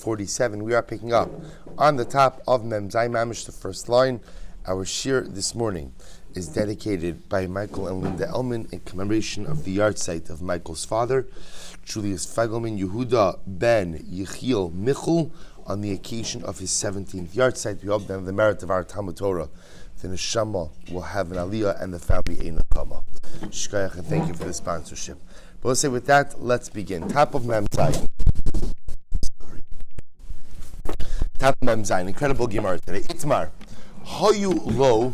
47. We are picking up on the top of Mem Zayin Mamish, the first line. Our shir this morning is dedicated by Michael and Linda Elman in commemoration of the yahrzeit of Michael's father, Julius Feigelman Yehuda ben Yechiel Michel, on the occasion of his 17th yahrzeit. We hope that the merit of our Talmud Torah, the neshama will have an aliyah and the family ein kama. Shkayach, and thank you for the sponsorship. But let's say with that, let's begin. Top of Mem Zayin. Top of Mem Zayin, incredible Gemara today. Itmar, hayu lo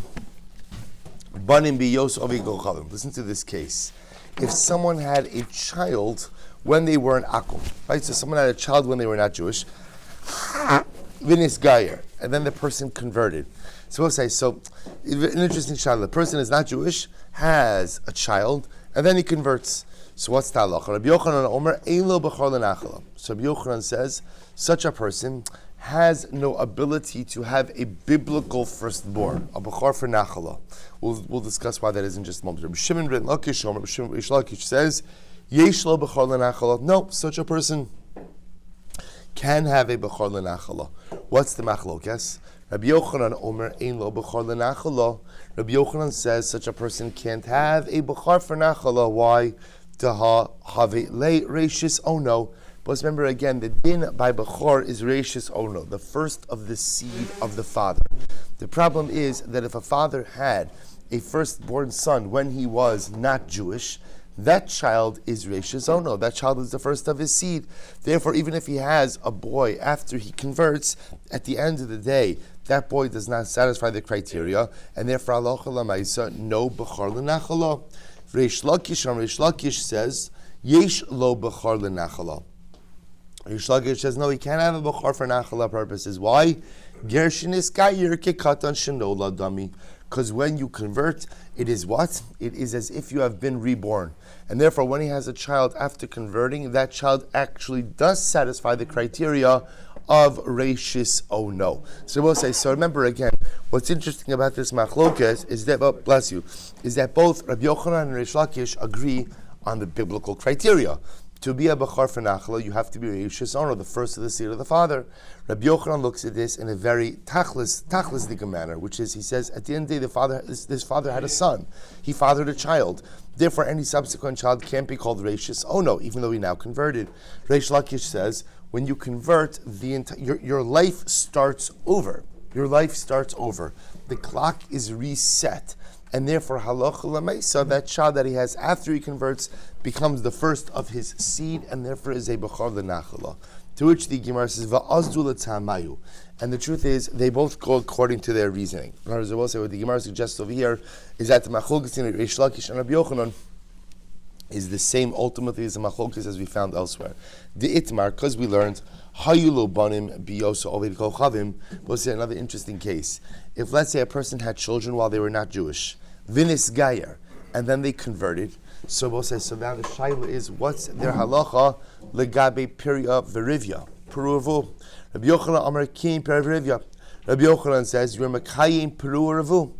banim biyos ovi gochavim. Listen to this case. If someone had a child when they were an akum, right? So someone had a child when they were not Jewish, vinis gayer, and then the person converted. So we'll say, so an interesting child. The person is not Jewish, has a child, and then he converts. So what's the halacha? Rabbi Yochanan Omer ein lo b'chor l'nachala. So Rabbi Yochanan says such a person has no ability to have a biblical firstborn, a b'chor for nachala. We'll discuss why that isn't just a moment. Rabbi Shimon ben Lakish, Rabbi Shimon ben Lakish says yesh lo b'chor l'nachala. No, such a person can have a b'chor l'nachala. What's the machlok? Yes. Rabbi Yochanan Omer ein lo b'chor l'nachala. Rabbi Yochanan says such a person can't have a b'chor for nachala. Why? Daha have le reishis ono. But remember again, the din by Bechor is reishis ono, the first of the seed of the father. The problem is that if a father had a firstborn son when he was not Jewish, that child is reishis ono. That child is the first of his seed. Therefore, even if he has a boy after he converts, at the end of the day, that boy does not satisfy the criteria, and therefore halacha lamaisa, no Bechor l'nachala. Reish Lakish says, yesh lo b'chor l'nachala. Reish Lakish says, no, he can't have a b'chor for nachala purposes. Why? Gershin is gayer kekatan shenola dami. Because when you convert, it is what? It is as if you have been reborn. And therefore, when he has a child after converting, that child actually does satisfy the criteria of reishis ono. So we'll say, so remember again, what's interesting about this machlokas is that, bless you, is that both Rabbi Yochanan and Reish Lakish agree on the biblical criteria. To be a b'chor for nachala, you have to be reishis ono, the first of the seed of the father. Rabbi Yochanan looks at this in a very tachlis manner, which is, he says, at the end of the day, this father had a son. He fathered a child. Therefore, any subsequent child can't be called reishis ono, even though he now converted. Reish Lakish says, when you convert, your life starts over. Your life starts over. The clock is reset. And therefore, halacha l'maisa, that child that he has after he converts becomes the first of his seed, and therefore is a b'chor l'nachala. To which the Gemara says, va'azdu l'tzamayu. And the truth is, they both go according to their reasoning. In other words, I will say what the Gemara suggests over here is that the machlokes in Reish Lakish and Rabbi Yochanan is the same ultimately as the machlokes as we found elsewhere. The itmar, because we learned hayulo banim biyoso oved kochavim. We'll say another interesting case. If let's say a person had children while they were not Jewish, vinis gayer, and then they converted. So we'll say, so now the shaila is, what's their halacha legabe piria verivya peruavu? Rabbi Yochanan Amar Kim perivya. Rabbi Yochanan says you're makayim peruavu.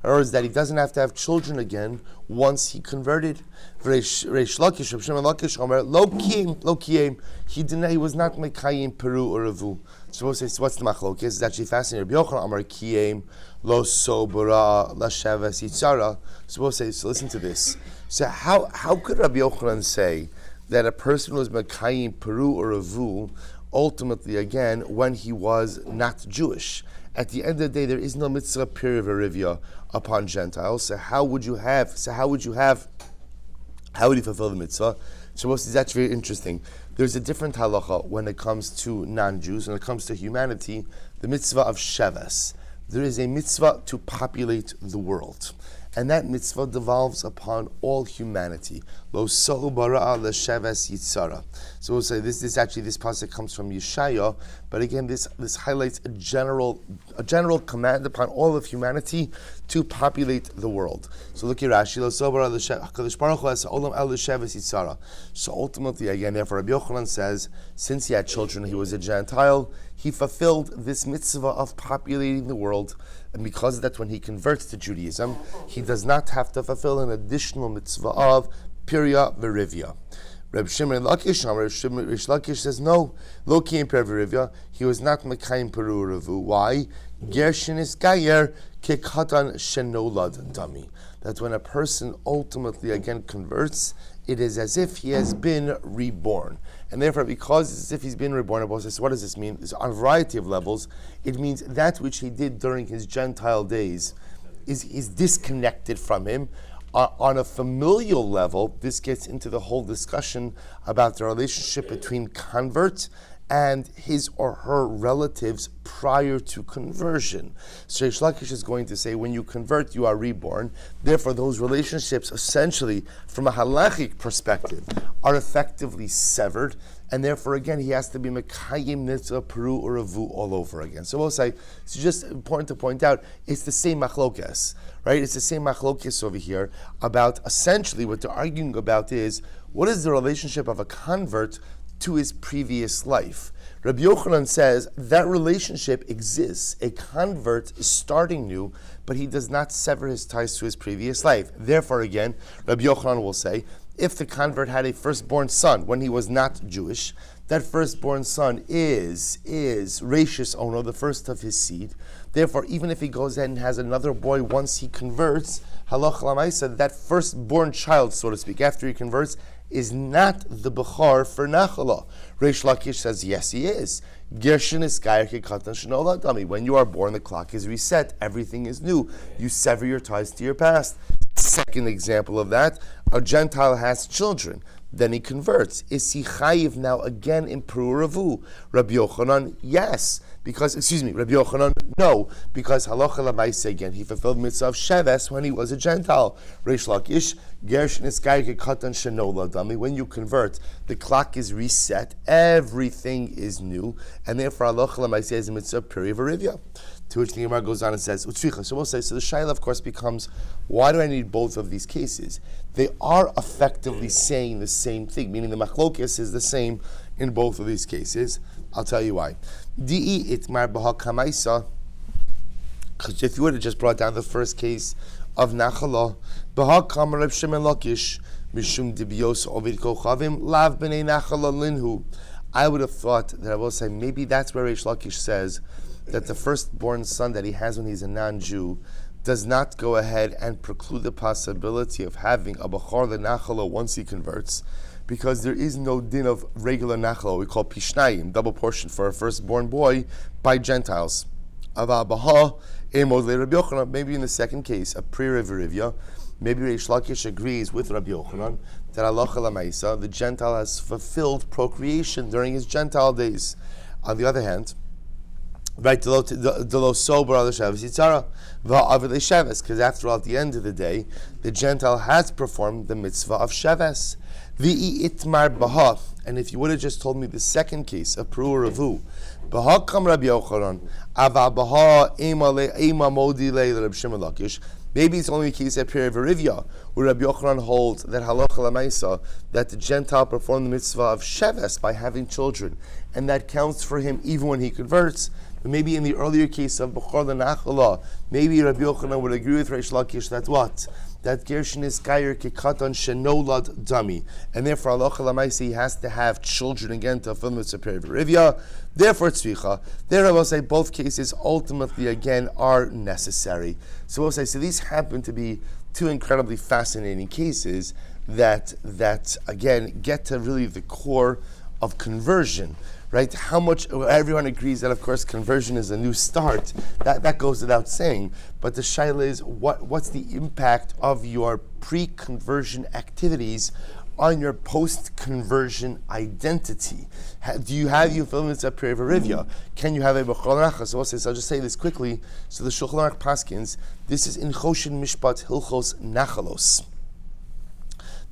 In other words, that he doesn't have to have children again once he converted. Reish Lakish, Rabbi Shimon Lakish, Omer lo kiyem. He was not mekayim peru or revu. So what's the machlokes? It's actually fascinating. Rabbi Yochanan Omer kiyem lo sobara la shavas yitzara. So listen to this. So how could Rabbi Yochanan say that a person was mekayim peru or revu ultimately again when he was not Jewish? At the end of the day, there is no mitzvah period verivya upon Gentiles. So how would you fulfill the mitzvah? So that's actually very interesting. There's a different halacha when it comes to non-Jews. When it comes to humanity, the mitzvah of Sheves. There is a mitzvah to populate the world. And that mitzvah devolves upon all humanity. Lo so'u bara'a l'sheves yitzara. So we'll say this pasuk comes from Yeshaya, but again this highlights a general command upon all of humanity to populate the world. So look at Rashi, lo so'u bara'a l'sheves baruch hu ha'olam el l'sheves yitzara. So ultimately, again, therefore Rabbi Yochanan says, since he had children, he was a Gentile, he fulfilled this mitzvah of populating the world, and because of that, when he converts to Judaism, he does not have to fulfill an additional mitzvah of Pirya Verivya. Reb Shimon Lakish, Rish Lakish says no. Lo Kiyim Perverivya, he was not Mekayim Peru Revu. Why? Gershin is Gayer Kekatan Shenolad Dami. That when a person ultimately again converts, it is as if he has been reborn. And therefore, because it's as if he's been reborn, what does this mean? It's on a variety of levels. It means that which he did during his Gentile days is disconnected from him. On a familial level, this gets into the whole discussion about the relationship between convert and his or her relatives prior to conversion. So Reish Lakish is going to say, when you convert, you are reborn. Therefore, those relationships, essentially, from a halachic perspective, are effectively severed. And therefore, again, he has to be Mekayim Nitzvah Peru or Revu all over again. So we'll say, it's just important to point out, it's the same machlokes, right? It's the same machlokes over here about, essentially, what they're arguing about is, what is the relationship of a convert to his previous life? Rabbi Yochanan says that relationship exists. A convert is starting new, but he does not sever his ties to his previous life. Therefore, again, Rabbi Yochanan will say, if the convert had a firstborn son when he was not Jewish, that firstborn son is Rashis Ono, the first of his seed. Therefore, even if he goes ahead and has another boy once he converts, halach lamaisa, that firstborn child, so to speak, after he converts, is not the Bechor for Nachala. Reish Lakish says, yes, he is. Gershin is Dami. When you are born, the clock is reset. Everything is new. You sever your ties to your past. Second example of that, a Gentile has children. Then he converts. Is he chayiv now again in Peru Revu? Rabbi Yochanan, yes. Rabbi Yochanan, no. Because halacha l'maaseh again, he fulfilled mitzvah of Sheves when he was a Gentile. Reish Lakish, Gersh Niskayik Katan Shenola Dami. When you convert, the clock is reset. Everything is new. And therefore halacha l'maaseh is a mitzvah Peri Verivya. To which the Gemara goes on and says, Utzricha. So we'll say, so the shaila, of course, becomes, why do I need both of these cases? They are effectively saying the same thing, meaning the machlokes is the same in both of these cases. I'll tell you why. Di'i itmar b'ha kamaisa, because if you would have just brought down the first case of Nachala, b'ha kamar Reb Shimon Lakish, mishum dibios ovid kochavim, lav b'nei Nachala linhu. I would have thought that I will say, maybe that's where Reish Lakish says that the firstborn son that he has when he's a non-Jew does not go ahead and preclude the possibility of having a Bechor Nachala once he converts, because there is no din of regular Nachala, we call Pishnayim, double portion for a firstborn boy by Gentiles. Maybe in the second case, a pre-Revirivya, maybe Reish Lakish agrees with Rabbi Yochanan that halacha l'maisa, the Gentile has fulfilled procreation during his Gentile days. On the other hand, right, because after all, at the end of the day, the Gentile has performed the mitzvah of Sheves. And if you would have just told me the second case of Peru Revu, maybe it's only a case of Peri Verivya, where Rabbi Yochanan holds that halacha l'maisa, that the Gentile performed the mitzvah of Sheves by having children, and that counts for him even when he converts. But maybe in the earlier case of Bechor Nachala, maybe Rabbi Yochanan would agree with Reish Lakish that what? That Gershin is Gayer Kekatan Shenolad Dami. And therefore, halacha l'maisa, he has to have children again to fulfill the mitzvah Peri Verivya. Therefore, tzvicha. There I will say both cases ultimately again are necessary. So we'll say, so these happen to be two incredibly fascinating cases that again get to really the core of conversion. Right? How much everyone agrees that, of course, conversion is a new start. That goes without saying. But the shaila is, what's the impact of your pre-conversion activities on your post-conversion identity? Do you have your fulfillments of Peri Verivya? Can you have a Bechor Nachas? So I'll just say this quickly. So the Shulchan Aruch Paskins, this is in Choshen Mishpat Hilchos Nachalos,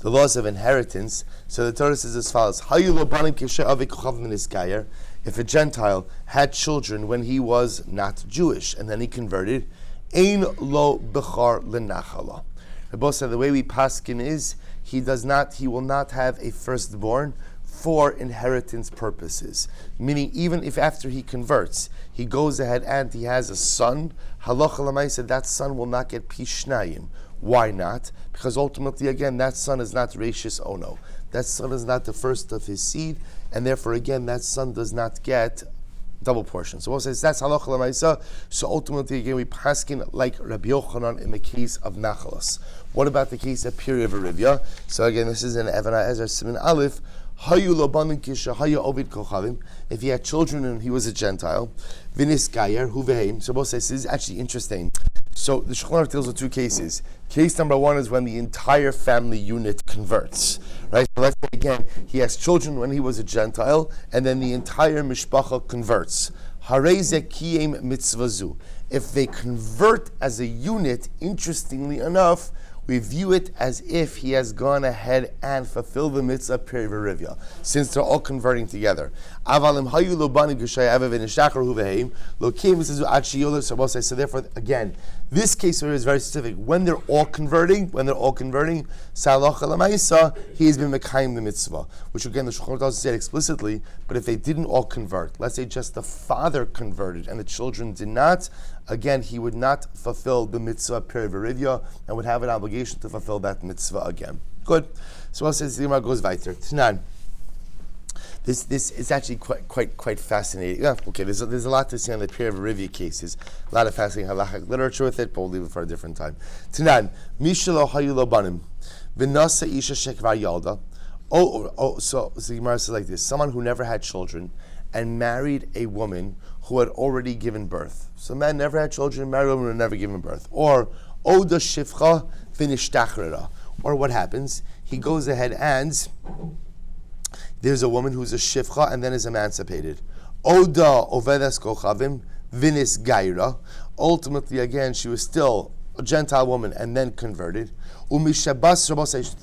the laws of inheritance. So the Torah says as follows: if a Gentile had children when he was not Jewish and then he converted, ein lo bechar lenachala. Rabbi said the way we paskin is he will not have a firstborn for inheritance purposes. Meaning, even if after he converts, he goes ahead and he has a son, halacha l'maisa, that son will not get pishnayim. Why not? Because ultimately, again, that son is not Rashis Ono. that son is not the first of his seed, and therefore again that son does not get double portion. So we'll say that's halacha l'maisa. So ultimately again we paskin like Rabbi Yochanan in the case of nachalos. What about the case of Piri Verivya? So again, this is in Even HaEzer Siman Aleph. If he had children and he was a Gentile, Vinis Gayer, Huveheim. So both say this is actually interesting. So the Shulchan Aruch deals with two cases. Case number one is when the entire family unit converts. Right? So let's say again, he has children when he was a Gentile, and then the entire mishpacha converts. Hareze kiyem mitzvazu. If they convert as a unit, interestingly enough, we view it as if he has gone ahead and fulfilled the mitzvah peri v'rivya, since they're all converting together. So therefore, again, this case is very specific. When they're all converting, he has been mekayim the mitzvah, which again the Shulchan Aruch doesn't say it explicitly. But if they didn't all convert, let's say just the father converted and the children did not, again he would not fulfill the mitzvah peri v'rivya and would have an obligation to fulfill that mitzvah again. Good. So what says the Gemara goes weiter. Tanan. This is actually quite fascinating. Yeah, okay, there's a lot to see on the Peri Verivya cases. A lot of fascinating halachic literature with it, but we'll leave it for a different time. Tanan, mishalo hayulo banim, v'nasa isha shekvar yalda. So the Gemara says like this: someone who never had children and married a woman who had already given birth. So a man never had children, married a woman who had never given birth. Or oda shifcha v'nishtachrera. Or what happens? He goes ahead and there's a woman who's a shifcha and then is emancipated. Oda ovedas kochavim vinis gaira. Ultimately, again, she was still a Gentile woman and then converted. Umishabas,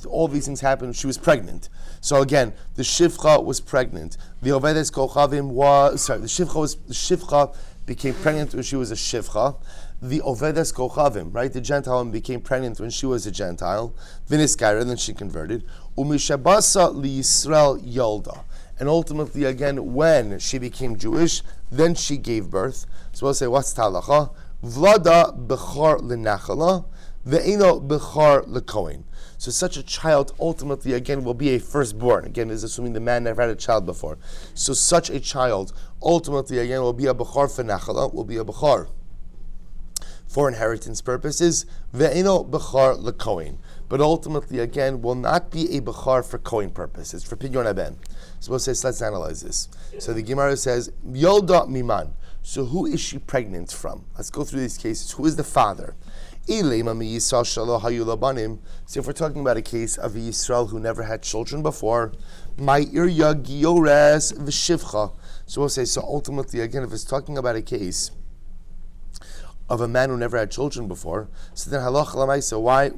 all these things happened. She was pregnant. So again, the shifcha was pregnant. The ovedas kochavim the shifcha became pregnant when she was a shifcha. The ovedas kochavim, right? The Gentile woman became pregnant when she was a Gentile. Vinis gaira, and then she converted. Umishabasa li Yisrael yolda. And ultimately, again, when she became Jewish, then she gave birth. So we'll say, what's talacha? Vlada bechar lenachala, ve'eno bechar lekohen. So such a child ultimately, again, will be a firstborn. Again, is assuming the man never had a child before. So such a child ultimately, again, will be a bechar for nachala, will be a bechar for inheritance purposes, ve'eno bechar lekohen. But ultimately, again, will not be a bechar for kohen purposes, for pidyon haben. So we'll say, let's analyze this. So the Gemara says, Yolda miman. So who is she pregnant from? Let's go through these cases. Who is the father? So if we're talking about a case of a Yisrael who never had children before, so we'll say, so ultimately, again, if it's talking about a case of a man who never had children before, so then halach l'maisa, why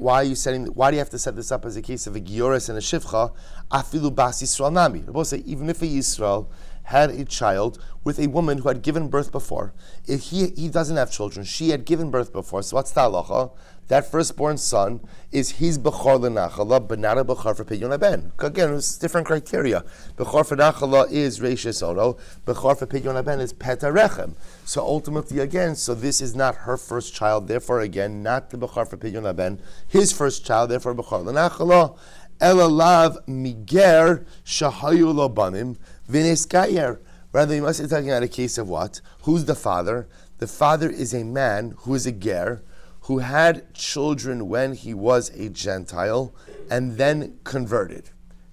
do you have to set this up as a case of a giores and a shivcha? Afilu bas Yisrael nami. We'll say, even if a Yisrael had a child with a woman who had given birth before, if he doesn't have children, she had given birth before, so what's the halacha? That firstborn son is his bechor l'nachala, but not a bechor for pidyon haben. Again, it's different criteria. Bechor for nachala is reishes oro, bechor for pidyon haben is peta rechem. So ultimately, again, so this is not her first child, therefore again, not the bechor for pidyon haben, his first child, therefore bechor l'nachala, elalav miger shahayu lo banim v'nes gayer. Rather, you must be talking about a case of what? Who's the father? The father is a man who is a ger, who had children when he was a Gentile and then converted.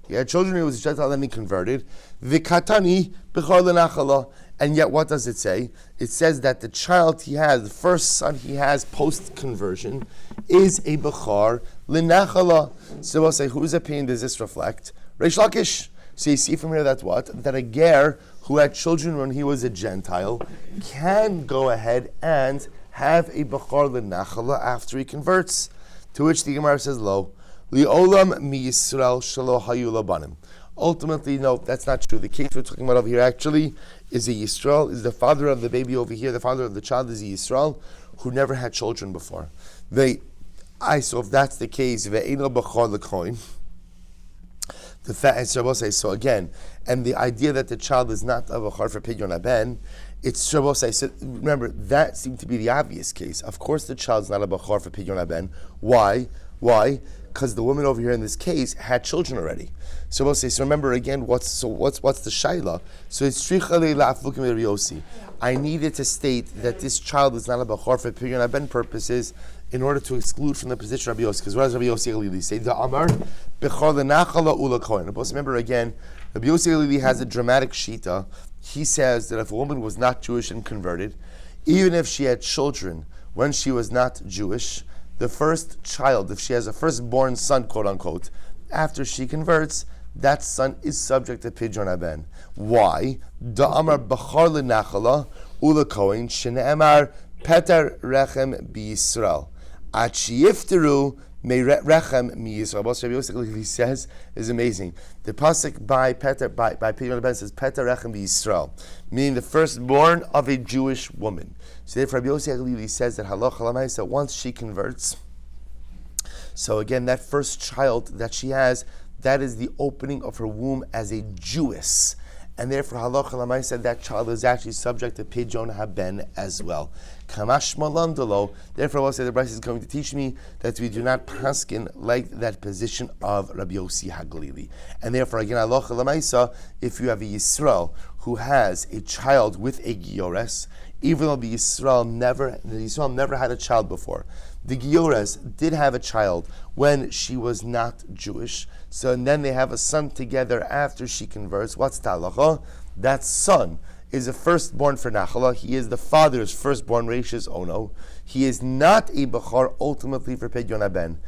He had children when he was a Gentile, then he converted. V'katani b'chor l'nachala. And yet, what does it say? It says that the child he has, the first son he has post-conversion, is a b'chor l'nachala. So we'll say, whose opinion does this reflect? Reish Lakish. So you see from here that what? That a ger who had children when he was a Gentile can go ahead and have a bechor l'nachala after he converts. To which the Gemara says, lo, li'olam mi Yisrael shelo hayu labanim. Ultimately, no, that's not true. The case we're talking about over here actually is a Yisrael, is the father of the baby over here, the father of the child is a Yisrael who never had children before. So if that's the case, ve'eno bechor l'kohen, the fact, and so we'll say, so again, and the idea that the child is not a bechor for pidyon haben, it's Shabbos. So remember, that seemed to be the obvious case. Of course, the child's not a bechor for pidyon haben. Why? because the woman over here in this case had children already. So we'll say, so remember again, what's the shaila? So it's strichale la'aflukim Yosi. I needed to state that this child is not a bachar for Pidyon Haben purposes in order to exclude from the position of Rabbi Yossi. Because what does Rabbi Yossi Galili say? The Amar bechar lenachala ula kohen. Remember again, Rabbi Yossi Galili has a dramatic shita. He says that if a woman was not Jewish and converted, even if she had children when she was not Jewish, the first child, if she has a firstborn son, quote unquote, after she converts, that son is subject to Pidyon Haben. Why? Da'amar b'char l'nachala ula kohen shene'emar petar rechem b'Yisrael. At sheyifteru me rechem miYisrael. What Rabbi Yosef says is amazing. The pasuk by Pidyon Haben says petar rechem b'Yisrael, meaning the firstborn of a Jewish woman. So therefore Rabbi Yosef says that halacha l'maisa, once she converts, so again that first child that she has, that is the opening of her womb as a Jewess. And therefore, halacha l'maisa, that child is actually subject to Pidyon Haben as well. Kamash malandalo. Therefore, I will say the Rabbi is going to teach me that we do not paskin like that position of Rabbi Yossi Haglili. And therefore, again, halacha l'maisa, if you have a Yisrael who has a child with a Giores, even though the Yisrael never had a child before, the Giores did have a child when she was not Jewish. So and then they have a son together after she converts. What's talacha? That son is a firstborn for Nachala. He is the father's firstborn, Reishis Ono. He is not a Bechar ultimately for Pidyon Haben.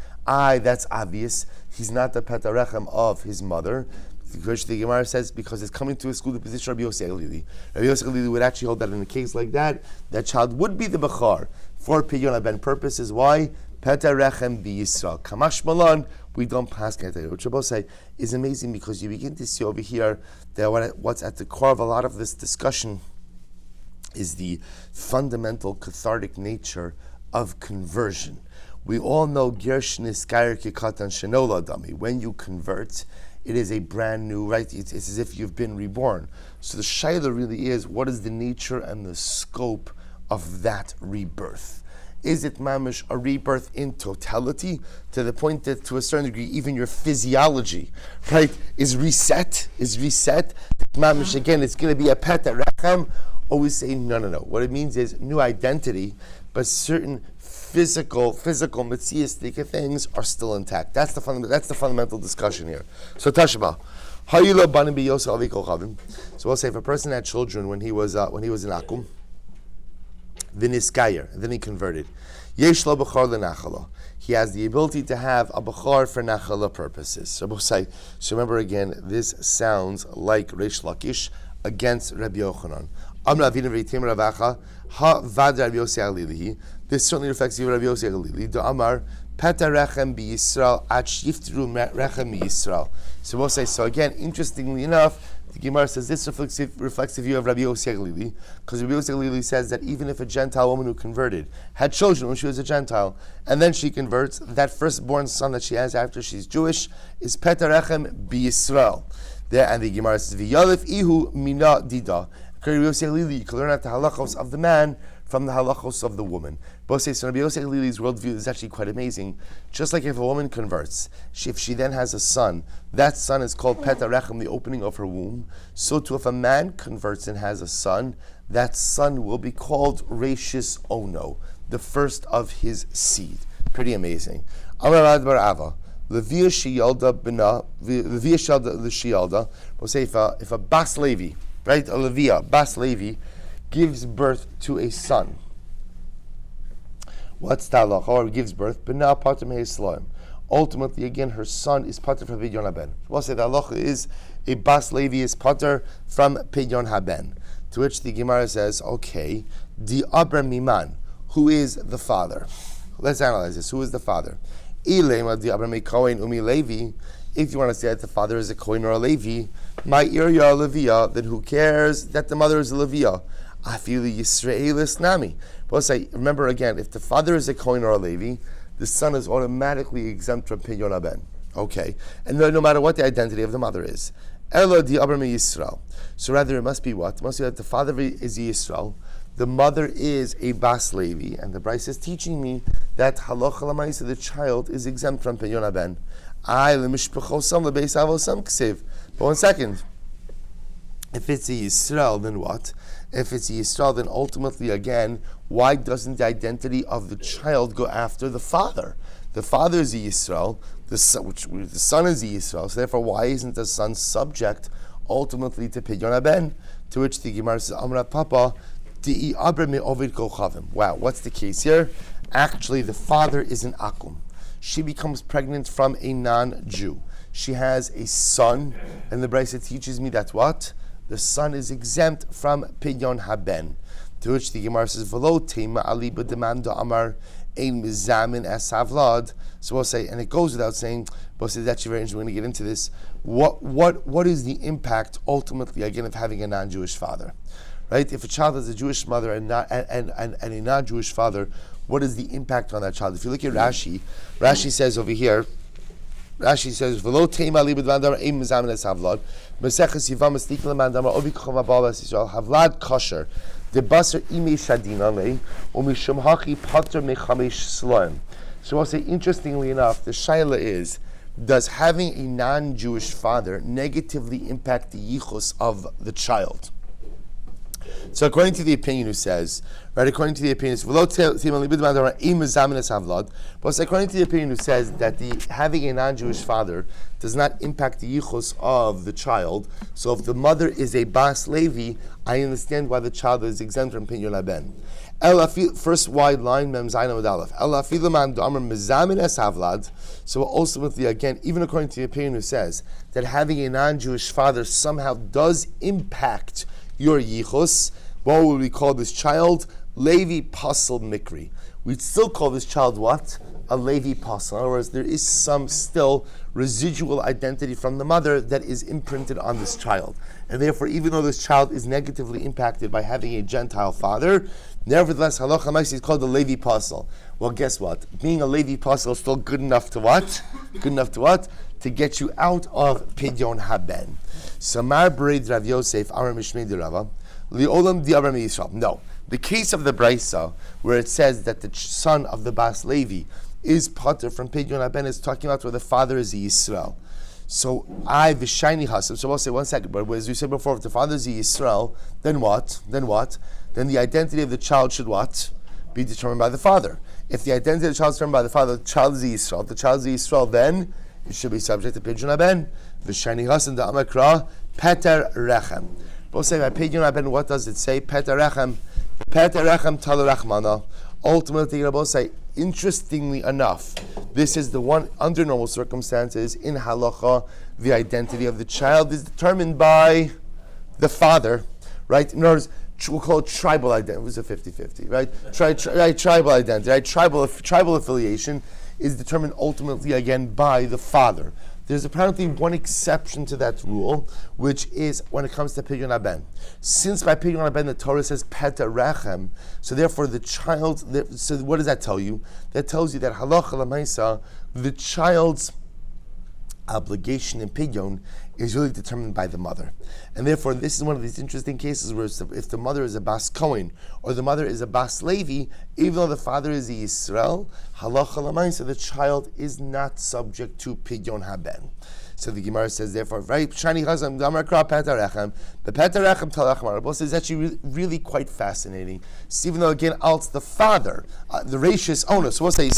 That's obvious. He's not the Petarechem of his mother. The Gemara says because it's coming to exclude the position of Rabbi Yossi Galili. Rabbi Yossi Galili would actually hold that in a case like that, that child would be the Bechar for Pidyon Haben purposes. Why? Petarechem b'Yisrael. Kamash Malan, we don't pass it. Which Rabbi say is amazing because you begin to see over here that what's at the core of a lot of this discussion is the fundamental cathartic nature of conversion. We all know Gershin Iskayer Kikatan Shenola Dami. When you convert, it is a brand new, right? It's as if you've been reborn. So the shaila really is, what is the nature and the scope of that rebirth? Is it mamish a rebirth in totality to the point that to a certain degree even your physiology, right, is reset? Mamish again, it's going to be a pet at rachem. Always say no. What it means is new identity, but certain physical, metziistic things are still intact. That's the fundamental discussion here. So Tashba, so we'll say if a person had children when he was in Akum, Viniskayer, and then he converted. Yesh lo b'char lenachala. He has the ability to have a b'char for nachala purposes. So remember again, this sounds like Reish Lakish against Rabbi Yochanan. Amra avinu v'yitim ravacha ha vad Rabbi Yossi Galili. This certainly reflects you, Rabbi Yossi Galili. Do Amar peta rechem b'Yisrael at shiftru rechem b'Yisrael. So we'll say, so again, interestingly enough, the Gemara says this reflects the view of Rabbi Yossi Galili, because Rabbi Yossi Galili says that even if a Gentile woman who converted had children when she was a Gentile, and then she converts, that firstborn son that she has after she's Jewish is peta rechem b'Yisrael. There, and the Gemara says v'yalif ihu mina dida. Rabbi Yossi Galili, you can learn out the halachos of the man from the halachos of the woman. Both say, so Rabbi Yossi Galili's worldview is actually quite amazing. Just like if a woman converts, if she then has a son, that son is called Peta Rechem, the opening of her womb. So too, if a man converts and has a son, that son will be called Reishis Ono, the first of his seed. Pretty amazing. Amar Bar Ava, Levia Shiyalda Bina, Levia Shiyalda L'Shiyalda. We'll say if a Bas Levi, right, a Levia, Bas Levi, gives birth to a son. What's talach? Or gives birth, but now pater me'Islam. Ultimately, again, her son is pater from Pidyon Haben. We'll say the halacha is a Bas Levi is pater from Pidyon Haben. To which the Gemara says, okay, the Abra Miman, who is the father? Let's analyze this. Who is the father? Ilema the Abra Kohen Umi Levi. If you want to say that the father is a Kohen or a Levi, my Irya Levia, then who cares that the mother is a Levia? Afilu Yisraelis Nami. But say, remember again, if the father is a Kohen or a Levi, the son is automatically exempt from Pidyon Haben. Okay. And no matter what the identity of the mother is. Elo di Abram Yisrael. So rather it must be what? It must be that the father is Yisrael, the mother is a Bas Levi, and the Bryce is teaching me that halacha l'maisa, the child is exempt from Pidyon haben. But 1 second. If it's a Yisrael, then what? If it's a Yisrael, then ultimately, again, why doesn't the identity of the child go after the father? The father is a Yisrael, the son is a Yisrael, so therefore why isn't the son subject ultimately to Pidyon haben? To which the Gemara says, Amra Papa, wow, what's the case here? Actually, the father is an akum. She becomes pregnant from a non-Jew. She has a son, and the Brisa teaches me that what? The son is exempt from Pidyon haben. To which the Gemara says, V'lo tema ali b'demanda amar ein mizamin es havlad. So we'll say, and it goes without saying, but we'll say that's actually very interesting. We're going to get into this. What is the impact ultimately again of having a non-Jewish father? Right? If a child has a Jewish mother and a non-Jewish father, what is the impact on that child? If you look at Rashi, Rashi says over here, Rashi says, "V'lo teima li b'dvandar ein mizamin es havlad." Meseches Yivam estikil mandamar obi k'chom abal es Yisrael havlad kosher de baser imei shadina lei umishum hachi pater mechamesh sloim. So I'll say, interestingly enough, the shaila is: does having a non-Jewish father negatively impact the yichus of the child? So according to the opinion who says, right, according to the opinion, but according to the opinion who says that the having a non-Jewish father does not impact the yichus of the child, so if the mother is a Bas Levi, I understand why the child is exempt from Pidyon haben. First wide line, Mem Zayin Amud Aleph. So ultimately, again, even according to the opinion who says that having a non-Jewish father somehow does impact your yichus, what would we call this child? Levi Pasal Mikri. We'd still call this child what? A Levi Pasal. In other words, there is some still residual identity from the mother that is imprinted on this child. And therefore, even though this child is negatively impacted by having a Gentile father, nevertheless, halacha ma'aseh is called a Levi Pasal. Well, guess what? Being a Levi Pasal is still good enough to what? Good enough to what? To get you out of Pidyon haben. Samar Bered Rav Yosef Aram Mishmei de Rava Li'olam Di Aram Yisrael. No, the case of the Brisa where it says that the son of the Bas Levi is pater from Pidyon haben is talking about where the father is a Yisrael. So I v'shayni hasam. So we'll say 1 second, but as we said before, if the father is a Yisrael, then what? Then what? Then the identity of the child should what? Be determined by the father. If the identity of the child is determined by the father, the child is a Yisrael. If the child is a Yisrael, then it should be subject to Pidyon haben. V'shayni hasam da amakra Peter Rechem. We'll say by Pidyon haben, what does it say? Peter Rechem. Peter Rechem Talu Rachmana. Ultimately, we'll say, interestingly enough, this is the one, under normal circumstances, in halacha, the identity of the child is determined by the father, right? In other words, we'll call it tribal identity. It was a 50-50, right? Tribal identity, right? Tribal affiliation is determined ultimately, again, by the father. There's apparently one exception to that rule, which is when it comes to Pidyon haben. Since by Pidyon haben the Torah says Peter Rechem, so therefore the child, so what does that tell you? That tells you that halacha l'maisa, the child's obligation in Pidyon is really determined by the mother. And therefore this is one of these interesting cases where if the mother is a Bas Kohen or the mother is a Bas Levi, even though the father is a Yisrael, halacha l'maisa, the child is not subject to Pidyon haben. So the Gemara says, therefore, right, Shani Chazam Damar Kra Peter Rechem, the Peter Rechem Talachmar. Both is actually really quite fascinating. So even though again, it's the father, the rachis owner. So we'll say, you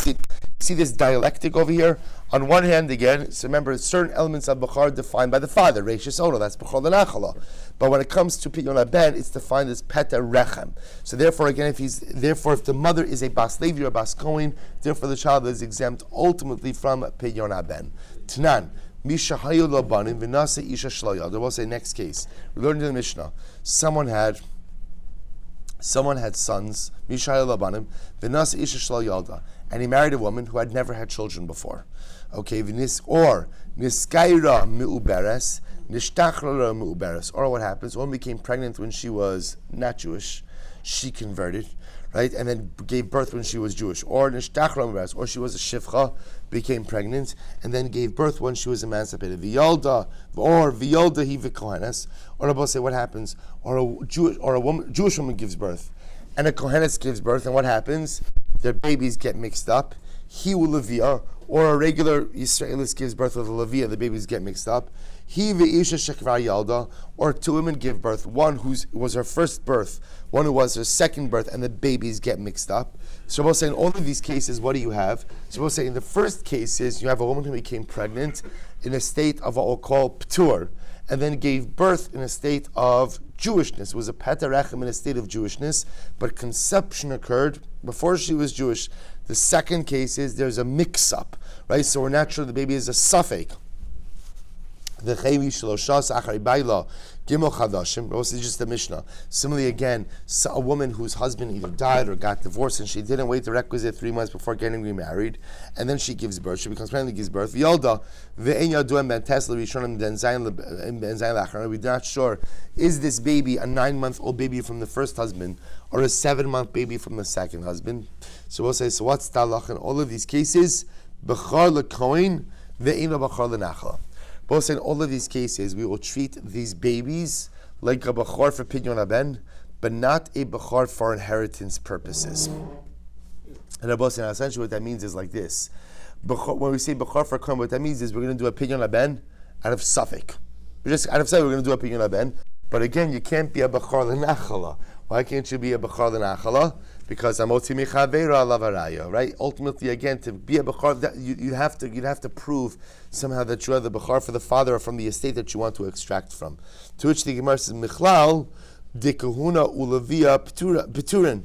see this dialectic over here. On one hand, again, so remember, certain elements of Bechor are defined by the father, rachis owner. That's Bechor L'Nachala. But when it comes to Pidyon haben, it's defined as Peter Rechem. So therefore, again, if the mother is a Bas Levi or a Bas Kohen, therefore the child is exempt ultimately from Pidyon haben. Tanan. Misha hayu lo banim v'nasa isha shlo yalda. We'll say next case. We learned in the Mishnah. Someone had sons. Misha hayu lo banim v'nasa isha shlo yalda, and he married a woman who had never had children before. Okay, or niskaira mi'uberes nishtachra mi'uberes. Or what happens? A woman became pregnant when she was not Jewish. She converted, right, and then gave birth when she was Jewish. Or nishtachra mi'uberes. Or she was a shivcha, became pregnant, and then gave birth when she was emancipated. V'yolda, or v'yolda hi v'kohenes. Or Rabbi say, what happens? Or a Jewish woman gives birth, and a Kohenes gives birth, and what happens? Their babies get mixed up. He will Levia, or a regular Yisraelis gives birth with a Levia, the babies get mixed up. He ve'isha shekvar yalda, or two women give birth, one who was her first birth, one who was her second birth, and the babies get mixed up. So we'll say in all of these cases, what do you have? So we'll say in the first cases, you have a woman who became pregnant in a state of what we'll call ptur, and then gave birth in a state of Jewishness. It was a petarechem in a state of Jewishness, but conception occurred before she was Jewish. The second case is there's a mix-up, right? So we're not sure the baby is a suffix. The Chevi Shloshas Achari Baila Gimel Chadashim. This is just the Mishnah. Similarly, again, a woman whose husband either died or got divorced, and she didn't wait the requisite 3 months before getting remarried, and then she gives birth. She becomes pregnant, gives birth. V'yolda ve'en yaduem ben Tesla Rishonim ben Zayin Lachar. We're not sure, is this baby a 9-month-old baby from the first husband or a 7-month baby from the second husband? So we'll say, so what's talach in all of these cases? Bechar lekoin ve'en bechar lenachla. Both in all of these cases, we will treat these babies like a bechor for pidyon haben, but not a bechor for inheritance purposes. And essentially what that means is like this. When we say bechor for kohen, what that means is we're going to do a pidyon haben out of suffix. We're just out of suffix, we're going to do a pidyon haben. But again, you can't be a bechor l'nachala. Why can't you be a bechor l'nachala? Because amoti michavera lavaraya, right? Ultimately, again, to be a bechor, you'd have to prove somehow that you are the bechor for the father or from the estate that you want to extract from. To which the Gemara says, Michlal de kahuna ulavia peturin.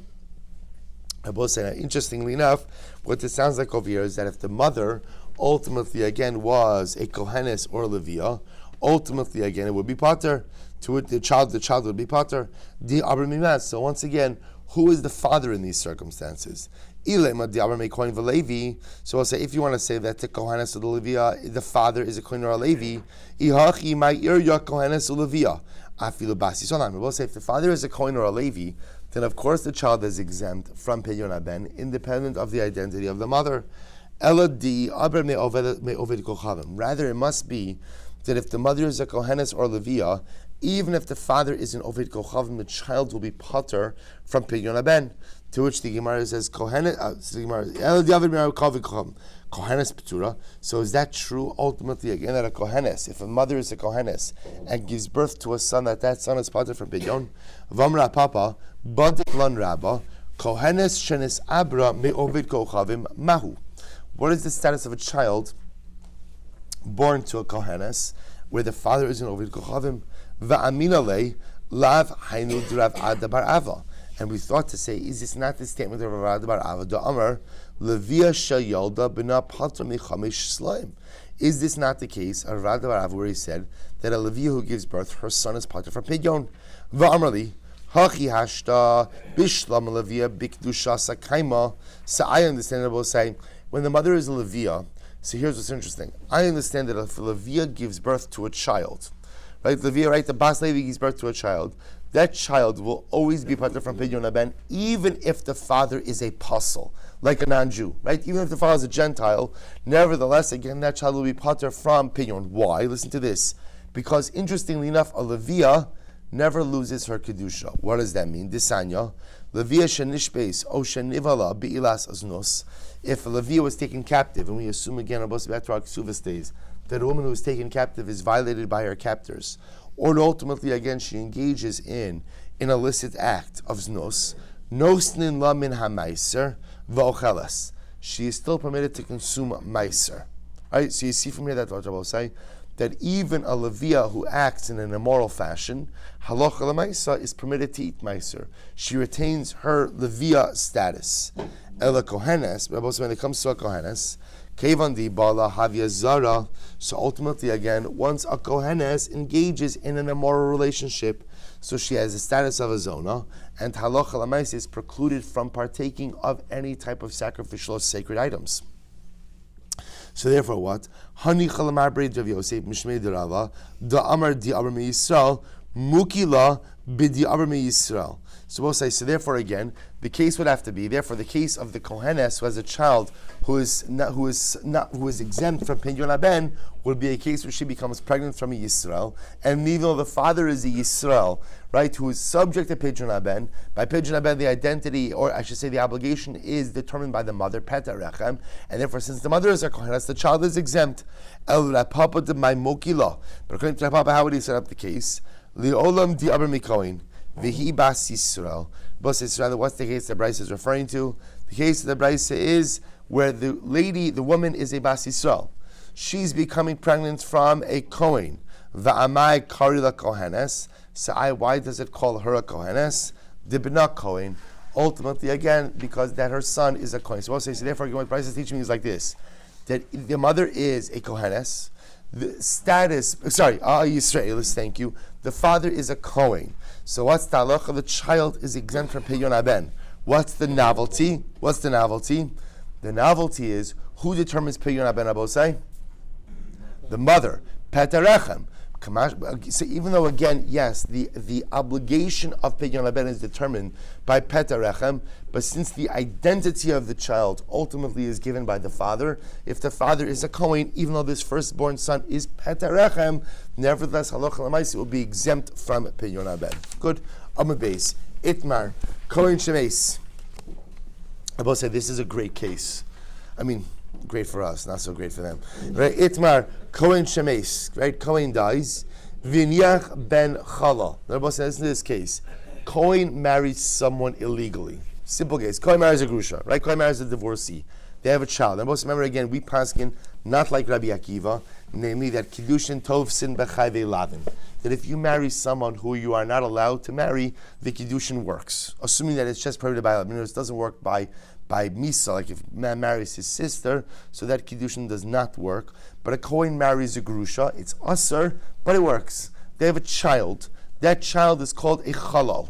I both say, interestingly enough, what it sounds like over here is that if the mother ultimately again was a kohenes or levia, ultimately again it would be pater. To it, the child would be pater. So once again, who is the father in these circumstances? So I'll say, if you want to say that the kohenes or the levia, the father is a kohen or a levi, we'll say if the father is a kohen or a levi, then of course the child is exempt from pidyon haben, independent of the identity of the mother. Rather, it must be that if the mother is a kohenes or levia, even if the father is an Ovid Kochavim, the child will be pater from Pidyon Haben. To which the Gemara says, Kohenes Petura. So is that true ultimately again that a Kohenes, if a mother is a Kohenes and gives birth to a son, that son is pater from Pidyon? Vamra Papa, Badik Lan Rabba, Kohenes Shenes Abra Me Ovid Kochavim Mahu. What is the status of a child born to a Kohenes where the father is an Ovid Kochavim? And we thought to say, is this not the statement of Rav Bar Ava? The Amar Levia Shayalda Bina Pater Mechamish Slaim. Is this not the case of Rav Bar Ava where he said that a Levia who gives birth, her son is pater from Pidyon? Va'amarli Hachi Hashta Bishlam Levia Bikdusha Sakaima. So I understand that we'll say when the mother is a Levia. So here's what's interesting. I understand that if a Levia gives birth to a child, right, Levia, right, the Bas Levi gives birth to a child, that child will always be pater from Pidyon Haben, even if the father is a puzzle, like a non-Jew, right? Even if the father is a Gentile, nevertheless, again, that child will be pater from Pidyon. Why? Listen to this. Because interestingly enough, a Levia never loses her kedusha. What does that mean? Disanya, Levia shenishbeis o shenivala bi'ilas aznos. If a Levia was taken captive, and we assume again, back to our Ksuvas days, that a woman who is taken captive is violated by her captors, or ultimately again she engages in an illicit act of znos, nosnin la min ha-meiser v'ocheles. She is still permitted to consume meiser. Right? So you see from here that what I will say, that even a Levia who acts in an immoral fashion, halacha l'maisa, is permitted to eat meiser. She retains her Levia status. Ela kohenes, but also when it comes to a kohenes, kevan di bala havya zara. So ultimately, again, once a kohenes engages in an immoral relationship, so she has the status of a zona, and halacha l'maisa is precluded from partaking of any type of sacrificial or sacred items. So therefore, what? Hani chalamar breid Rav Yosef mishmei derava da amar di amar me Yisrael mukila bidi amar me Yisrael. So we'll say, so therefore again, the case would have to be, therefore the case of the Kohenes who has a child who is exempt from Pidyon Haben would be a case where she becomes pregnant from a Yisrael, and even though the father is a Yisrael, right, who is subject to Pidyon Haben, by Pidyon Haben the identity, or I should say the obligation, is determined by the mother, Peta Rechem, and therefore since the mother is a Kohenes, the child is exempt. El Rapapa de my Mokila. But according to Rapapa, how would he set up the case? Li'olam di aber mikoin, v'hi bas Yisrael. Bas Yisrael, what's the case that Bryce is referring to? The case that Bryce is where the lady, the woman is a bas Yisrael. She's becoming pregnant from a Kohen. Va'amai karila kohenes. So why does it call her a Kohenes? Dibna Kohen. Ultimately, again, because that her son is a Kohen. So we'll say, so therefore, what Bryce is teaching me is like this, that the mother is a Kohenes. The status, Yisraelis, thank you. The father is a Kohen. So what's the halacha? The child is exempt from Pidyon Haben. What's the novelty? The novelty is, who determines Pidyon Haben Abosai? The mother. Petarechem. So even though, again, yes, the obligation of Pidyon Haben is determined by Petarechem, but since the identity of the child ultimately is given by the father, if the father is a Kohen, even though this firstborn son is Petarechem, nevertheless, halacha l'maisa will be exempt from Pidyon Haben. Good. Amud Beis. Itmar. Kohen Shemes. I will say this is a great case. I mean, great for us, not so great for them. Right? Itmar, Kohen Shemes, right? Kohen dies. Vinyach ben Chala. The Rabbi says in this case, Kohen marries someone illegally. Simple case. Kohen marries a grusha, right? Kohen marries a divorcee. They have a child. And remember again, we paskin not like Rabbi Akiva, namely that kiddushin tov sin b'chayvei lavin. That if you marry someone who you are not allowed to marry, the kiddushin works. Assuming that it's just prohibited by lavin. It doesn't work by misa, like if a man marries his sister, so that kiddushin does not work. But a Kohen marries a grusha, it's usher, but it works. They have a child. That child is called a chalal.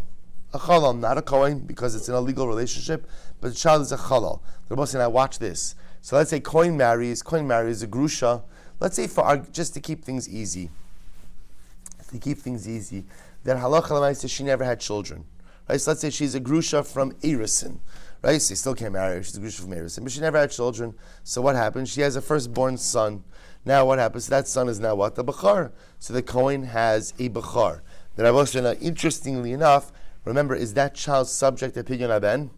A chalal, not a Kohen, because it's an illegal relationship, but the child is a chalal. The Rabbi said, now watch this. So let's say Kohen marries a grusha. Let's say just to keep things easy, that halacha l'maisa she never had children. Right? So let's say she's a grusha from Erison. Right? So you still can't marry her. She's a grusha from Erison, but she never had children. So what happens? She has a firstborn son. Now what happens? That son is now what? The Bechor. So the Kohen has a Bechor. The Rabbi said, interestingly enough, remember, is that child subject to Pidyon Haben?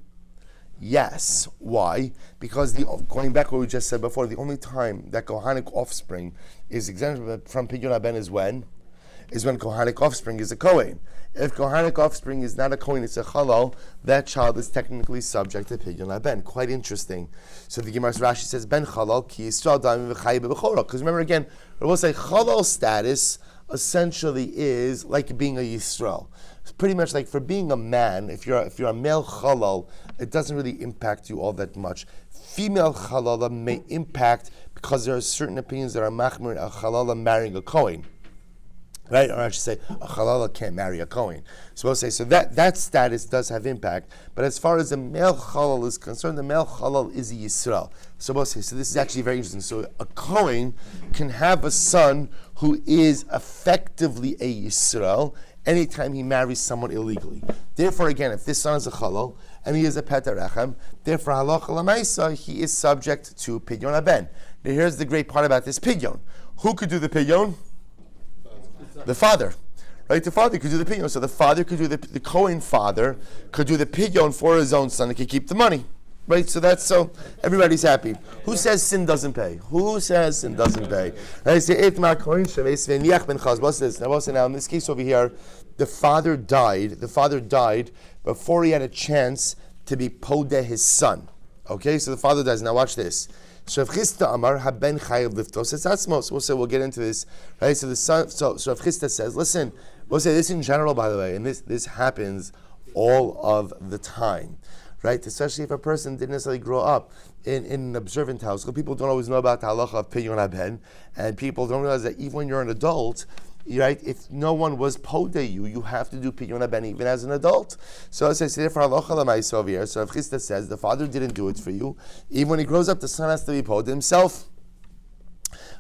Yes. Why? Because going back to what we just said before, the only time that Kohanic offspring is exempt from Pidyon Haben is when Kohanic offspring is a Kohen. If Kohanic offspring is not a Kohen, it's a Chalal, that child is technically subject to Pidyon Haben. Quite interesting. So the Gemara's Rashi says, Ben Chalal ki Yisrael da'im v'chayi b'Bechora. Because remember again, we'll say Chalal status essentially is like being a Yisrael. It's pretty much like for being a man, if you're a male Chalal, it doesn't really impact you all that much. Female Chalala may impact because there are certain opinions that are machmir a Chalala marrying a Kohen. Right? Or I should say, a Chalala can't marry a Kohen. So we'll say, so that status does have impact. But as far as the male Chalal is concerned, the male Chalal is a Yisrael. So we'll say, so this is actually very interesting. So a Kohen can have a son who is effectively a Yisrael anytime he marries someone illegally. Therefore, again, if this son is a Chalal, and he is a Petarechem, therefore, halacha l'maisa, he is subject to Pidyon Haben. Now here's the great part about this Pidyon. Who could do the Pidyon? The father, right? The father could do the pidyon. So the father could do the Kohen father could do the pidyon for his own son. He could keep the money, right? So everybody's happy. Who says sin doesn't pay? Who says sin doesn't pay? I say what's this? Now in this case over here, the father died before he had a chance to be podeh his son. Okay, so the father dies. Now watch this. So Rav Chisda Amar haben chayav liftos es atzmos. We'll get into this, right? So the son, so Rav Chisda says, listen, we'll say this in general, by the way, and this happens all of the time, right? Especially if a person didn't necessarily grow up in an observant house. Because people don't always know about the halacha of Pidyon Haben, and people don't realize that even when you're an adult, right? If no one was podeh you have to do Pidyon Haben even as an adult. So as I say, therefore halacha l'maisa over here. So Rav Chisda says the father didn't do it for you. Even when he grows up, the son has to be podeh himself.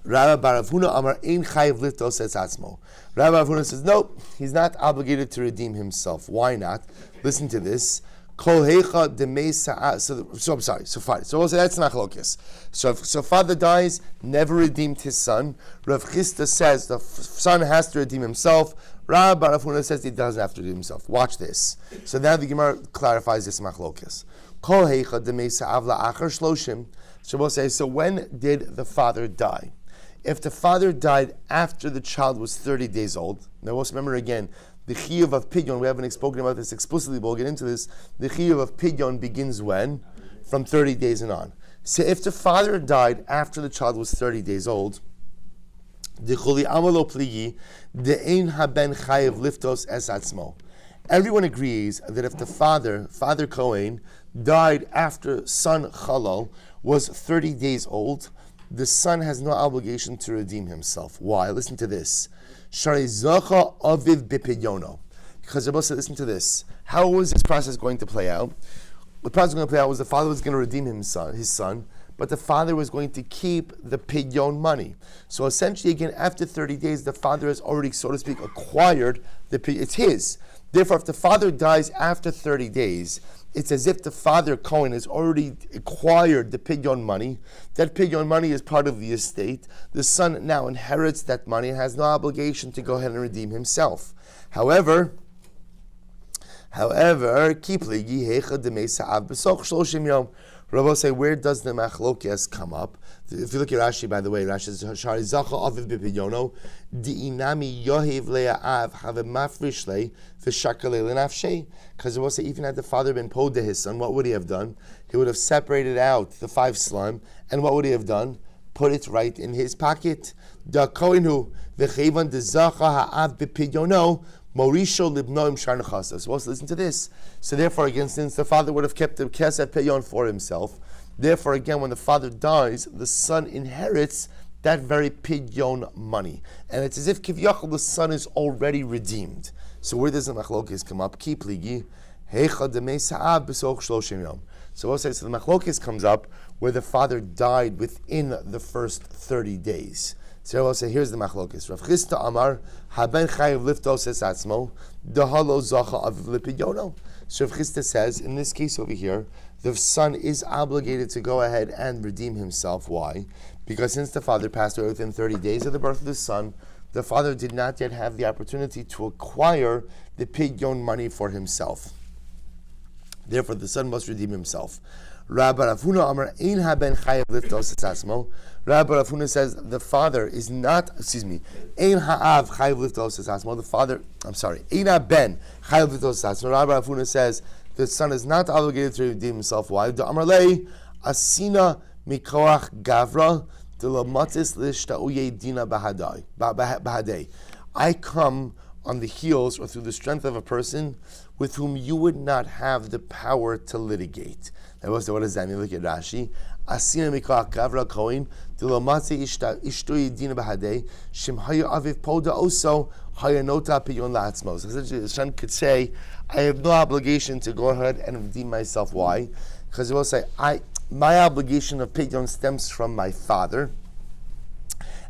Rabbi Bar Avuna Amar ein chayiv liftos es atzmo. Rabbi Avuna says no, he's not obligated to redeem himself. Why not? Listen to this. Kol heicha demei sa'ah. So I'm sorry. So fine. So we'll say that's machlokes. So father dies, never redeemed his son. Rav Chisda says the son has to redeem himself. Rabbi Rav Huna says he doesn't have to redeem himself. Watch this. So now the Gemara clarifies this machlokes. Kol heicha demei sa'av la'achar shloshim. So we'll say, so when did the father die? If the father died after the child was 30 days old, now let's remember again, the chiyuv of pidyon, we haven't spoken about this explicitly, but we'll get into this. The chiyuv of pidyon begins when? From 30 days and on. So if the father died after the child was 30 days old, everyone agrees that if the Father Cohen, died after son Chalal was 30 days old, the son has no obligation to redeem himself. Why? Listen to this. Because Rabbi said, listen to this. How was this process going to play out? The process going to play out was the father was going to redeem his son, but the father was going to keep the pidyon money. So essentially, again, after 30 days, the father has already, so to speak, acquired the pidyon. It's his. Therefore, if the father dies after 30 days, it's as if the father, Cohen, has already acquired the pidyon money. That pidyon money is part of the estate. The son now inherits that money and has no obligation to go ahead and redeem himself. However, Rabbi say, where does the machlokes come up? If you look at Rashi, by the way, Rashi says, "Shari zacha aviv b'pidyono, di'inami yohev le'av have mafrish le v'shakale lenafshei." Because Rabbi say, even had the father been poda his son, what would he have done? He would have separated out the 5 slime, and what would he have done? Put it right in his pocket. Da koinu v'chevan de zacha ha'av b'pidyono. Morisho libnoim sharnachasa. So let's listen to this. So therefore, again, since the father would have kept the kesef pidyon for himself, therefore, again, when the father dies, the son inherits that very pidyon money, and it's as if kivyachol the son is already redeemed. So where does the machlokes come up? Ki pligi heicha demei sa'av b'soch shloshim yom. So we'll say, so the machlokes comes up where the father died within the first 30 days. So I'll say, here's the machlokes. Rav Chisda Amar, haben chayiv liftos es atzmo, dahalo zacha aviv lipidyono. So Rav Chisda says, in this case over here, the son is obligated to go ahead and redeem himself. Why? Because since the father passed away within 30 days of the birth of the son, the father did not yet have the opportunity to acquire the pidyon money for himself. Therefore, the son must redeem himself. Rabbi Rav Huna Amar ein haben chayav liftos es atzmo. Rabbi Rav Huna says the father is not, ein ha'av chayav liftos es atzmo. The father, ein haben chayav liftos es atzmo. Rabbi Rav Huna says the son is not obligated to redeem himself. Why? The Amar lei asina mikoach gavra de lamatis lishtauye dina bahadei. I come on the heels or through the strength of a person with whom you would not have the power to litigate. Now, what does that mean? Look at Rashi. Asina mikach gavra koin dilomatzi ishtoy dina bahadei shimhaya aviv poda oso hayanota pidyon la'atzmo. So essentially, the son could say, "I have no obligation to go ahead and redeem myself." Why? Because he will say, my obligation of pidyon stems from my father,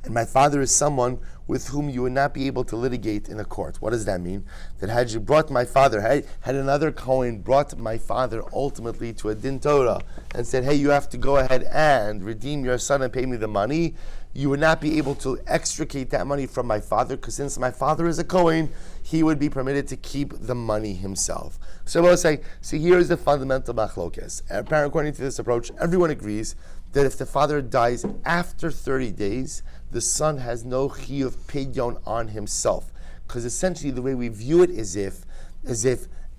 and my father is someone with whom you would not be able to litigate in a court. What does that mean? That had you brought my father, had another Kohen brought my father ultimately to a din Torah and said, hey, you have to go ahead and redeem your son and pay me the money, you would not be able to extricate that money from my father, because since my father is a Kohen, he would be permitted to keep the money himself. So I will say, see, here is the fundamental machlokes. Apparently, according to this approach, everyone agrees that if the father dies after 30 days, the son has no chiyuv pidyon on himself. Because essentially the way we view it is if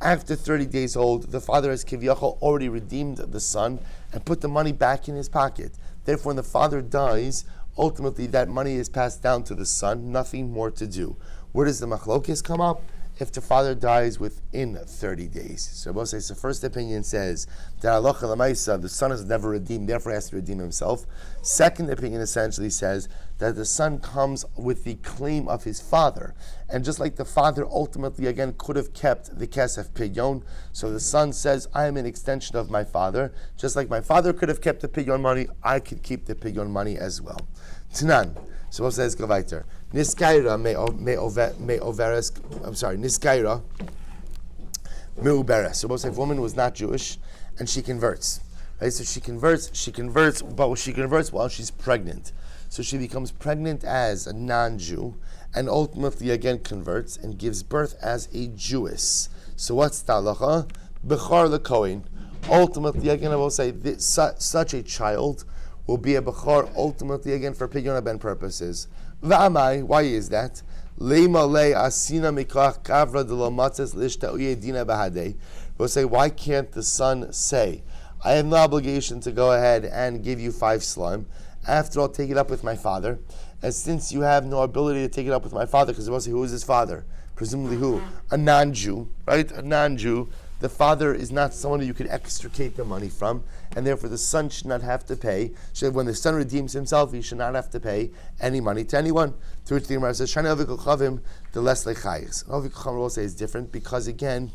after 30 days old, the father has kivyachol already redeemed the son and put the money back in his pocket. Therefore, when the father dies, ultimately that money is passed down to the son, nothing more to do. Where does the machlokes come up? If the father dies within 30 days. So Rabbi says the first opinion says that halacha l'maisa, the son is never redeemed, therefore he has to redeem himself. Second opinion essentially says that the son comes with the claim of his father. And just like the father ultimately again could have kept the kesef pidyon, so the son says, I am an extension of my father. Just like my father could have kept the pidyon money, I could keep the pidyon money as well. Tanan. So what says go weiter? Niskaira me overes. Niskaira Meuberes. So if a woman was not Jewish and she converts, right? So she converts, but she converts while she's pregnant. So she becomes pregnant as a non-Jew and ultimately again converts and gives birth as a Jewess. So what's the halacha? Bechor lekohen. Ultimately, again, I will say, such a child will be a Bechor, ultimately, again, for Pidyon Ben purposes. V'amai, why is that? Leima le asina mikach kavra de lo matzes lishta uyedina bahadei. We'll say, why can't the son say, I have no obligation to go ahead and give you 5 slime. After all, take it up with my father. And since you have no ability to take it up with my father, because we'll say, who is his father? Presumably who? A non-Jew, right? A non-Jew. The father is not someone who you could extricate the money from, and therefore the son should not have to pay. So when the son redeems himself, he should not have to pay any money to anyone. To which the Gemara says, "Shani avikol chavim the less lechayis." Avikol chavim will say is different because again,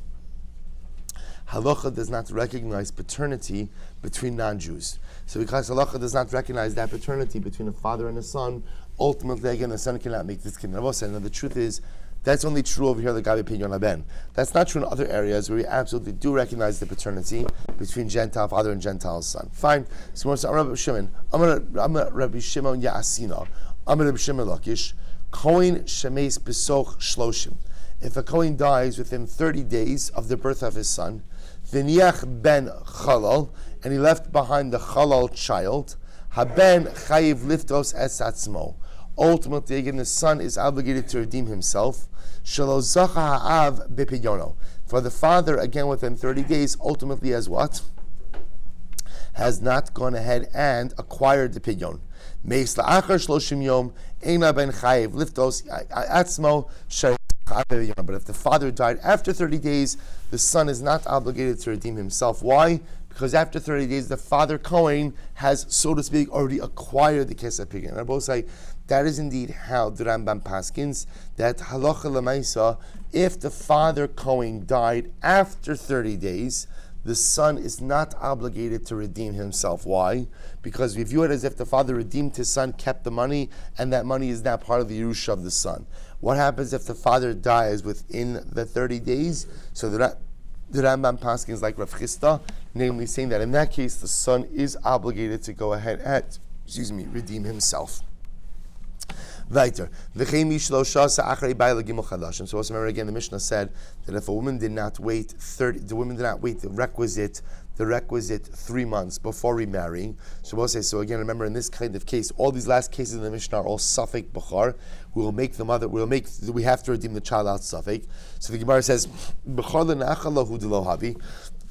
halacha does not recognize paternity between non-Jews. So because halacha does not recognize that paternity between a father and a son, ultimately again the son cannot make this kid. Now the truth is, that's only true over here, the Gabi Pidyon Ben. That's not true in other areas where we absolutely do recognize the paternity between Gentile father and Gentile son. Fine. So I'm Rabbi Shimon. I'm Rabbi Shimon Ya'asina. I'm Rabbi Shimon Lakish. Kohen Shemes Besoch Shloshim. If a Kohen dies within 30 days of the birth of his son, V'niach ben Chalal, and he left behind the Chalal child, Haben Chayiv Liftos Es Atzmo. Ultimately, again, the son is obligated to redeem himself. Shelo zacha ha'av b'pidyono. For the father, again, within 30 days, ultimately has what? Has not gone ahead and acquired the pidyon. Meis la'achar shloshim yom, eina ben chayiv liftos atzmo shel. But if the father died after 30 days, the son is not obligated to redeem himself. Why? Because after 30 days, the father Kohen has, so to speak, already acquired the kesef pidyon. And I both say, that is indeed how the Rambam paskins, that halacha l'maisa, if the father Kohen died after 30 days, the son is not obligated to redeem himself. Why? Because we view it as if the father redeemed his son, kept the money, and that money is now part of the Yerusha of the son. What happens if the father dies within the 30 days? So the Rambam paskins like Rav Chisda, namely saying that in that case, the son is obligated to go ahead and, redeem himself. Weiter. So also remember again, the Mishnah said that if a woman did not wait the requisite 3 months before remarrying. So we'll say, so again, remember in this kind of case, all these last cases in the Mishnah are all Safek Bechar. We have to redeem the child out Safek. So the Gemara says, Bechar le'nachalahu d'lo havi.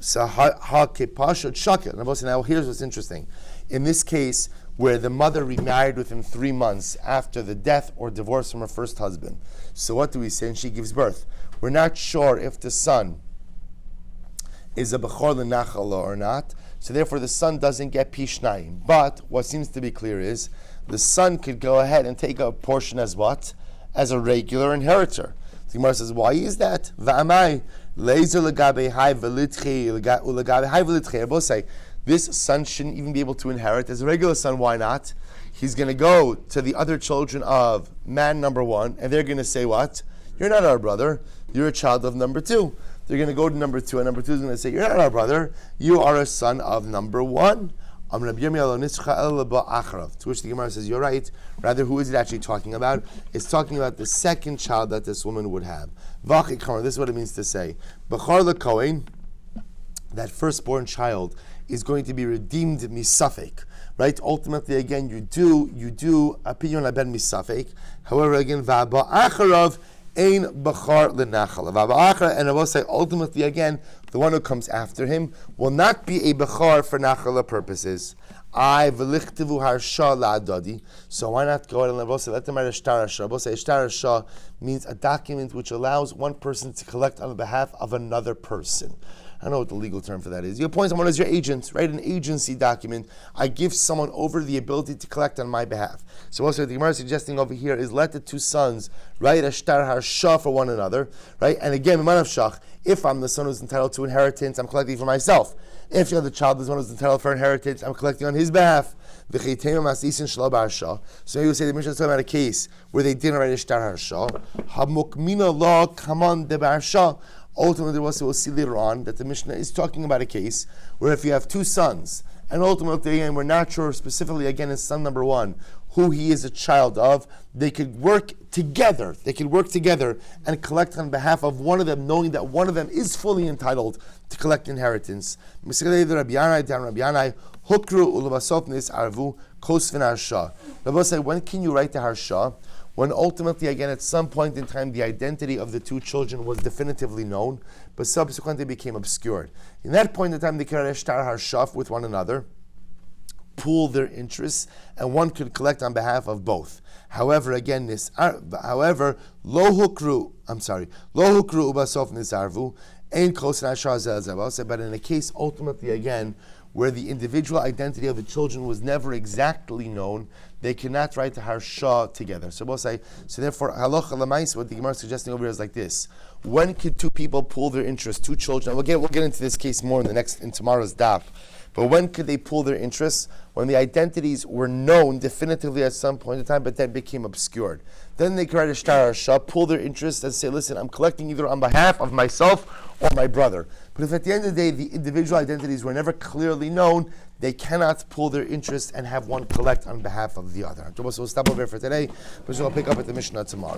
So ha-kepashot shakil. Now here's what's interesting. In this case, where the mother remarried within 3 months after the death or divorce from her first husband. So what do we say? And she gives birth. We're not sure if the son is a Bechor L'Nachala or not. So therefore the son doesn't get Pishnayim. But what seems to be clear is the son could go ahead and take a portion as what? As a regular inheritor. The Gemara says, why is that? V'amai lezer legabe hai v'litchi legabe hai v'litchi. I both say, this son shouldn't even be able to inherit. As a regular son, why not? He's going to go to the other children of man number 1, and they're going to say what? You're not our brother. You're a child of number 2. They're going to go to number 2, and number 2 is going to say, you're not our brother. You are a son of number 1. To which the Gemara says, you're right. Rather, who is it actually talking about? It's talking about the second child that this woman would have. This is what it means to say. Bechor lekohen, that firstborn child, is going to be redeemed misafek, right? Ultimately, again, you do a pidyon ben misafek. However, again, v'aba acharav ein bachar lenachal. V'aba achar, and I will say, ultimately, again, the one who comes after him will not be a bachar for nachala purposes. I v'lichtivu harsha la'adadi. So why not go ahead and let them write a shtar harsha? I will say, shtar harsha means a document which allows one person to collect on behalf of another person. I don't know what the legal term for that is. You appoint someone as your agent, write an agency document. I give someone over the ability to collect on my behalf. So also what the Gemara is suggesting over here is let the 2 sons write a shtar harsha for one another, right? And again, if I'm the son who's entitled to inheritance, I'm collecting for myself. If you're the child who's one who's entitled for inheritance, I'm collecting on his behalf. So you say the Mishnah is talking about a case where they didn't write a shtar harsha. Ultimately, we'll see later on that the Mishnah is talking about a case where if you have two sons, and ultimately, again, we're not sure specifically, again, in son number one, who he is a child of, they could work together. They could work together and collect on behalf of one of them, knowing that one of them is fully entitled to collect inheritance. Rabbi said, when can you write the harsha? When ultimately, again, at some point in time, the identity of the two children was definitively known, but subsequently became obscured. In that point in time, they could shtar harshaf with one another, pool their interests, and one could collect on behalf of both. However, again, lo hukru ubasof nisarvu, ein kos nashar. But in a case, ultimately, again, where the individual identity of the children was never exactly known, they cannot write the harsha together. So we'll say, so therefore, halacha l'mais, what the Gemara is suggesting over here is like this: when could two people pool their interests, two children? We'll get into this case more in tomorrow's daf. But when could they pool their interests? When the identities were known definitively at some point in time, but then became obscured. Then they could write a shtar harsha, pool their interests, and say, listen, I'm collecting either on behalf of myself or my brother. But if at the end of the day, the individual identities were never clearly known, they cannot pool their interests and have one collect on behalf of the other. So we'll stop over here for today, but we'll pick up at the Mishnah tomorrow.